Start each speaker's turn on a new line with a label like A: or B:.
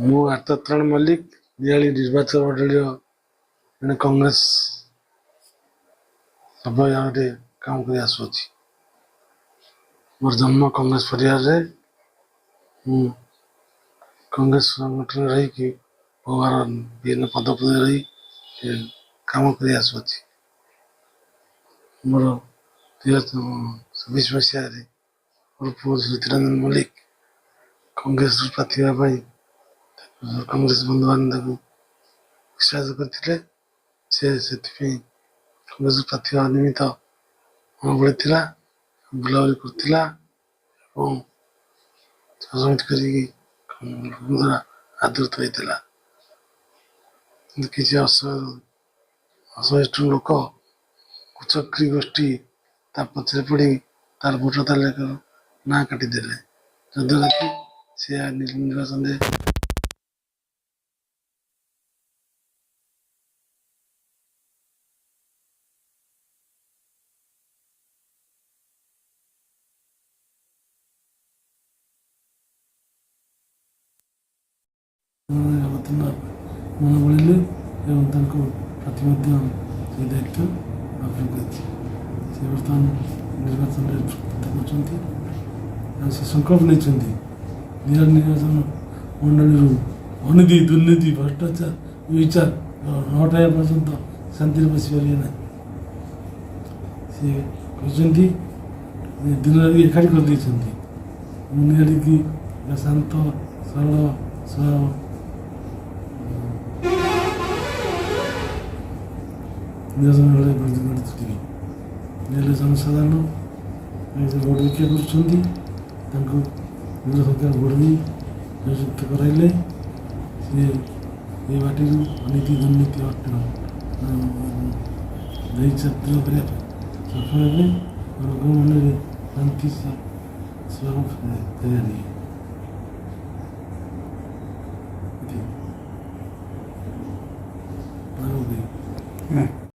A: ମୁଁ ଆର୍ତ୍ତତ୍ରାଣ ମଲ୍ଲିକ ନିଆଳି ନିର୍ବାଚନ ମଣ୍ଡଳୀର ଜଣେ କଂଗ୍ରେସ ସଭ୍ୟ ଭାବରେ କାମ କରି ଆସୁଅଛି। ମୋର ଜନ୍ମ କଂଗ୍ରେସ ପରିବାରରେ। ମୁଁ କଂଗ୍ରେସ ସଂଗଠନରେ ରହିକି ବହୁବାର ବିଭିନ୍ନ ପଦପଦରେ ରହି କାମ କରି ଆସୁଅଛି। ମୋର 2026 ମସିହାରେ ମୋର ପୁଅ ଜ୍ୟୋତିରଞ୍ଜନ ମଲ୍ଲିକ କଂଗ୍ରେସରୁ ପ୍ରାର୍ଥୀ ହେବା ପାଇଁ କଂଗ୍ରେସ ବନ୍ଧୁମାନେ ତାକୁ ଉତ୍ସାହିତ କରିଥିଲେ। ସେ ସେଥିପାଇଁ କଂଗ୍ରେସ ପ୍ରାର୍ଥୀ ହେବା ନିମିତ୍ତ ମନୋବଳି ଥିଲା, ବୁଲାବୁଲି କରୁଥିଲା ଏବଂ ସମିତି କରିକି ଲୋକଙ୍କ ଦ୍ୱାରା ଆଦୃତ ହୋଇଥିଲା। କିନ୍ତୁ କିଛି ଅସହିଷ୍ଣୁ ଲୋକ କୁଚକ୍ରୀ ଗୋଷ୍ଠୀ ତା ପଛରେ ପଡ଼ି ତାର ଭୋଟ ତାଲିକାର ନାଁ କାଟିଦେଲେ, ଯଦ୍ୱାରା କି ସେ ନିର୍ବାଚନରେ ଅବତୀର୍ଣ୍ଣ ମନ ବଳିଲେ ଏବଂ ତାଙ୍କୁ ପ୍ରାର୍ଥୀ ମଧ୍ୟ ସେ ଦାୟିତ୍ୱ ଗ୍ରହଣ କରିଛି। ସେ ବର୍ତ୍ତମାନ ନିର୍ବାଚନରେ ପ୍ରତିଦ୍ୱନ୍ଦ୍ୱିତା କରୁଛନ୍ତି ଆଉ ସେ ସଂକଳ୍ପ ନେଇଛନ୍ତି ନିଆଳି ନିର୍ବାଚନ ମଣ୍ଡଳୀରୁ ଅନୀତି, ଦୁର୍ନୀତି, ଭ୍ରଷ୍ଟାଚାର, ବିଚାର ହଟାଇବା ପର୍ଯ୍ୟନ୍ତ ଶାନ୍ତିରେ ବସିପାରିବେ ନାହିଁ। ସେ କହିଛନ୍ତି ଦିନ ରାତି ଏକାଠି କରିଦେଇଛନ୍ତି। ମୁଁ ନିଆଳିକି ଶାନ୍ତ ସରଳ ନିର୍ବାଚନ ବେଳେ ଗଢ଼ିଥିଲି। ହେଲେ ଜନସାଧାରଣ ଭୋଟ ଭିକ୍ଷା କରୁଛନ୍ତି, ତାଙ୍କୁ ନିଜ ସରକାର ଭୋଟ ଦେଇ ନିଯୁକ୍ତ କରାଇଲେ ସେ ଏ ବାଟିରୁ ଅନୀତି, ଦୁର୍ନୀତି, ଦେଇ ଚାରିତ୍ର କରିବା ପାଇଁ ସଫଳ ହେବେ। ଲୋକଙ୍କ ମନରେ ଶାନ୍ତି ଫେରି ଆଣିବେ।